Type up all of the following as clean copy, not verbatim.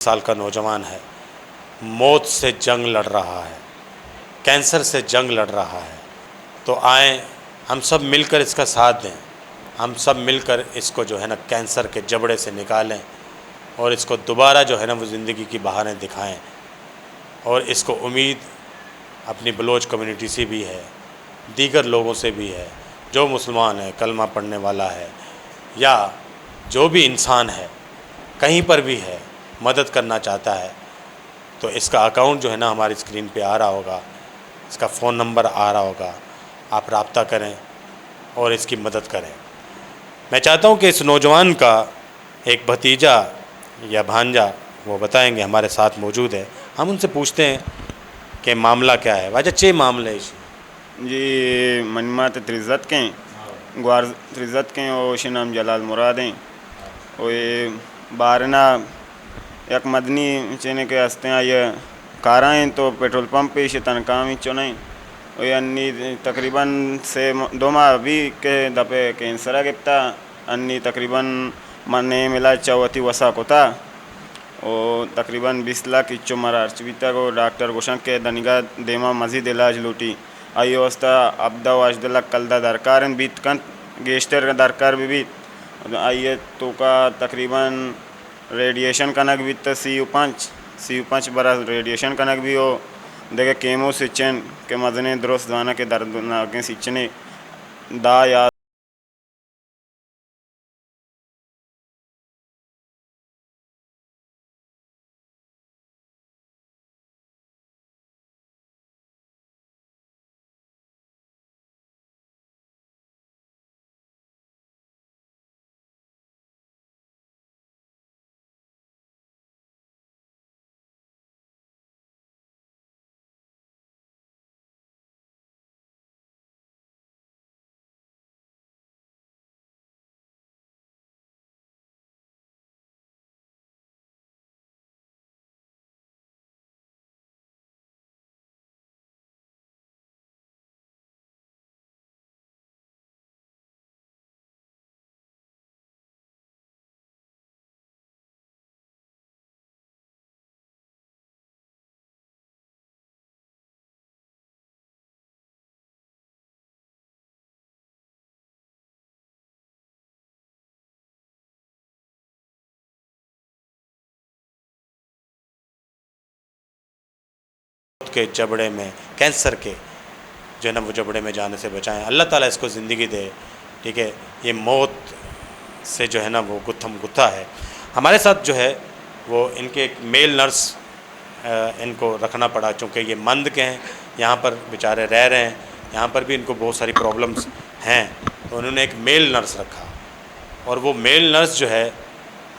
साल का नौजवान है, मौत से जंग लड़ रहा है, कैंसर से जंग लड़ रहा है। तो आए हम सब मिलकर इसका साथ दें, हम सब मिलकर इसको जो है ना कैंसर के जबड़े से निकालें और इसको दोबारा जो है ना वो ज़िंदगी की बहारें दिखाएं। और इसको उम्मीद अपनी बलोच कम्युनिटी से भी है, दीगर लोगों से भी है, जो मुसलमान है, कलमा पढ़ने वाला है या जो भी इंसान है, कहीं पर भी है, मदद करना चाहता है तो इसका अकाउंट जो है ना हमारी स्क्रीन पे आ रहा होगा, इसका फ़ोन नंबर आ रहा होगा, आप रब्ता करें और इसकी मदद करें। मैं चाहता हूँ कि इस नौजवान का एक भतीजा या भांजा वो बताएंगे, हमारे साथ मौजूद है, हम उनसे पूछते हैं कि मामला क्या है। वाजा चे मामले जी मनमात त्रिजत के ग्वार त्रिजत के और शे नाम जलाल मुराद हैं और ये बारना एक मदनी चेने के हस्ते हैं ये काराएँ तो पेट्रोल पंप पे इसे तनकामी चुनाई और ये अन्नी तकरीबन से 2 माह अभी के दपे कैंसर गिफ्ता अन्नी तकरीबन मने मिला चौथी वसा को था और तकरीबन 20 लाख इच्चो मरा अर्चविता को डॉक्टर गोशंक के दनिगा देमा मजीद इलाज लूटी आई अवस्था अब्दा वाजदला कलदा दरकार बीत कन गेस्टर का दरकार भी आइए तो का तकरीबन रेडिएशन कनक भी तो सी यू 5 बरा रेडिएशन कनक भी हो देखे केमो सिचन के मजने दुरुस्त दाना के दर्द ना के सिचने दा या के जबड़े में, कैंसर के जो है ना वो जबड़े में जाने से बचाएं। अल्लाह ताला इसको ज़िंदगी दे, ठीक है। ये मौत से जो है ना वो गुत्थम गुत्था है। हमारे साथ जो है वो इनके एक मेल नर्स इनको रखना पड़ा, चूँकि ये मंद के हैं, यहाँ पर बेचारे रह रहे हैं, यहाँ पर भी इनको बहुत सारी प्रॉब्लम्स हैं, तो उन्होंने एक मेल नर्स रखा। और वो मेल नर्स जो है,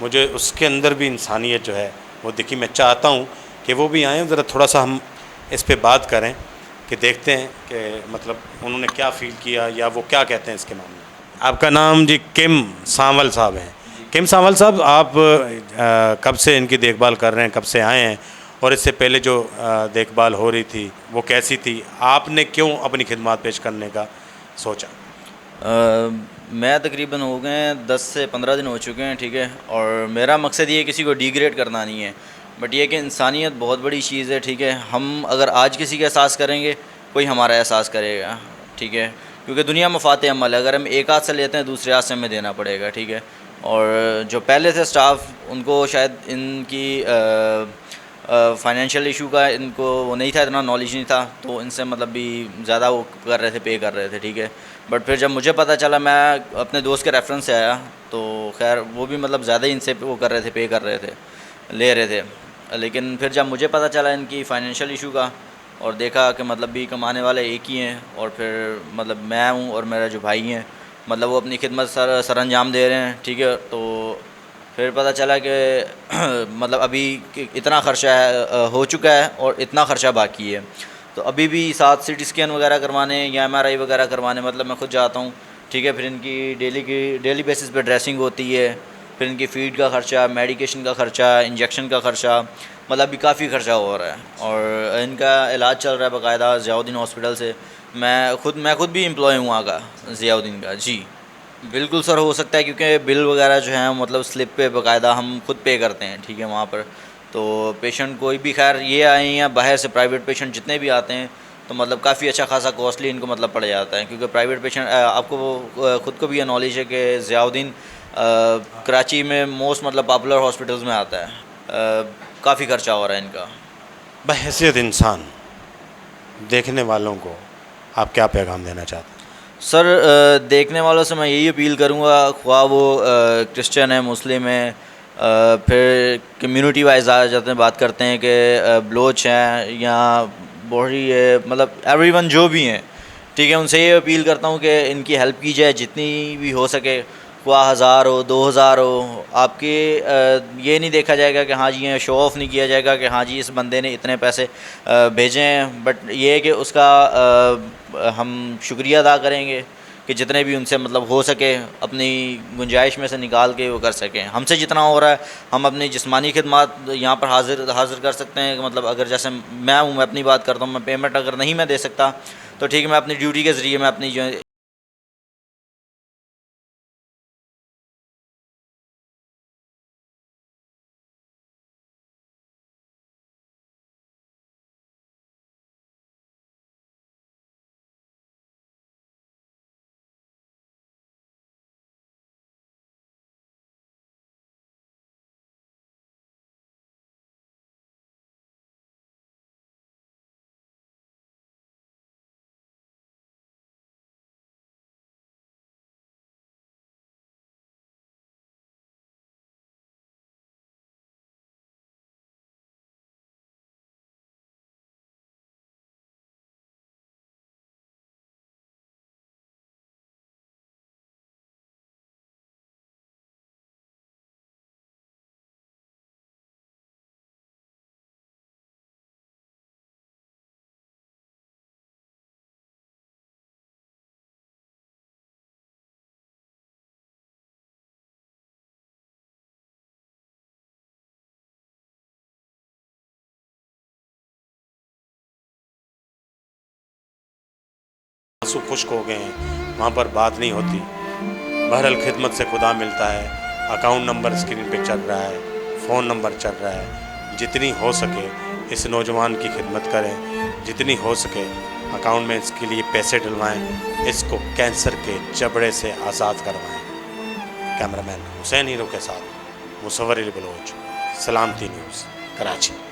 मुझे उसके अंदर भी इंसानियत जो है वो दिखी। मैं चाहता हूँ कि वो भी आएँ, ज़रा थोड़ा सा हम इस पे बात करें कि देखते हैं कि मतलब उन्होंने क्या फ़ील किया या वो क्या कहते हैं इसके मामले में। आपका नाम जी किम सांवल साहब हैं। किम सांवल साहब, आप कब से इनकी देखभाल कर रहे हैं, कब से आए हैं, और इससे पहले जो देखभाल हो रही थी वो कैसी थी? आपने क्यों अपनी खिदमत पेश करने का सोचा? मैं तकरीबन हो गए 10 से 15 दिन हो चुके हैं, ठीक है। और मेरा मकसद ये किसी को डिग्रेड करना नहीं है, बट ये कि इंसानियत बहुत बड़ी चीज़ है, ठीक है। हम अगर आज किसी का एहसास करेंगे, कोई हमारा एहसास करेगा, ठीक है। क्योंकि दुनिया मफात अमल है, अगर हम एक हाथ से लेते हैं दूसरे हाथ से हमें देना पड़ेगा, ठीक है। और जो पहले थे स्टाफ, उनको शायद इनकी फाइनेंशियल इशू का इनको वो नहीं था, इतना नॉलेज नहीं था, तो इनसे मतलब भी ज़्यादा वो कर रहे थे, पे कर रहे थे, ठीक है। बट फिर जब मुझे पता चला, मैं अपने दोस्त के रेफरेंस से आया, तो खैर वो भी मतलब ज़्यादा ही इनसे वो कर रहे थे, पे कर रहे थे, ले रहे थे। लेकिन फिर जब मुझे पता चला इनकी फ़ाइनेंशियल इशू का, और देखा कि मतलब भी कमाने वाले एक ही हैं, और फिर मतलब मैं हूँ और मेरा जो भाई हैं, मतलब वो अपनी खिदमत सर अंजाम दे रहे हैं, ठीक है। तो फिर पता चला कि मतलब अभी इतना ख़र्चा है, हो चुका है, और इतना ख़र्चा बाकी है। तो अभी भी 7 CT स्कैन वगैरह करवाने या MRI वगैरह करवाने मतलब मैं खुद जाता हूँ, ठीक है। फिर इनकी डेली बेसिस पे ड्रेसिंग होती है, फिर इनकी फ़ीड का ख़र्चा, मेडिकेशन का ख़र्चा, इंजेक्शन का ख़र्चा, मतलब अभी काफ़ी ख़र्चा हो रहा है। और इनका इलाज चल रहा है बाकायदा ज़ियाउद्दीन हॉस्पिटल से। मैं खुद भी एम्प्लॉय हूँ वहाँ का, ज़ियाउद्दीन का। जी बिल्कुल सर, हो सकता है, क्योंकि बिल वगैरह जो है मतलब स्लिप पे बाकायदा हम खुद पे करते हैं, ठीक है, वहाँ पर। तो पेशेंट कोई भी, खैर ये आए हैं या बाहर से प्राइवेट पेशेंट जितने भी आते हैं, तो मतलब काफ़ी अच्छा खासा कॉस्टली इनको मतलब पड़ जाता है, क्योंकि प्राइवेट पेशेंट आपको वो खुद को भी ये नॉलेज है कि ज़ियाउद्दीन कराची में मोस्ट मतलब पॉपुलर हॉस्पिटल्स में आता है। काफ़ी खर्चा हो रहा है इनका। बहैसियत इंसान देखने वालों को आप क्या पैगाम देना चाहते हैं? सर देखने वालों से मैं यही अपील करूँगा, ख्वाह वो क्रिश्चियन है, मुस्लिम है, फिर कम्युनिटी वाइज आ जाते हैं, बात करते हैं कि बलोच हैं या बोहरी है, मतलब एवरीवन जो भी हैं, ठीक है। उनसे ये अपील करता हूँ कि इनकी हेल्प की जाए जितनी भी हो सके, ख्वाह 1000 हो, 2000 हो। आपके ये नहीं देखा जाएगा कि हाँ जी, ये शो ऑफ़ नहीं किया जाएगा कि हाँ जी इस बंदे ने इतने पैसे भेजे हैं, बट ये है कि उसका हम शुक्रिया अदा करेंगे कि जितने भी उनसे मतलब हो सके अपनी गुंजाइश में से निकाल के वो कर सकें। हमसे जितना हो रहा है हम अपनी जिस्मानी खिदमत यहाँ पर हाज़िर कर सकते हैं। मतलब अगर जैसे मैं हूँ, मैं अपनी बात करता हूँ, मैं पेमेंट अगर नहीं मैं दे सकता, तो ठीक है, मैं अपनी ड्यूटी के ज़रिए मैं अपनी जो आंसू खुश्क हो गए हैं, वहाँ पर बात नहीं होती। बहरहाल खिदमत से खुदा मिलता है। अकाउंट नंबर स्क्रीन पे चल रहा है, फ़ोन नंबर चल रहा है। जितनी हो सके इस नौजवान की खिदमत करें, जितनी हो सके अकाउंट में इसके लिए पैसे डलवाएं, इसको कैंसर के जबड़े से आज़ाद करवाएं। कैमरामैन हुसैन हीरो के साथ मुसव्वर अली बलोच, सलामती न्यूज़, कराची।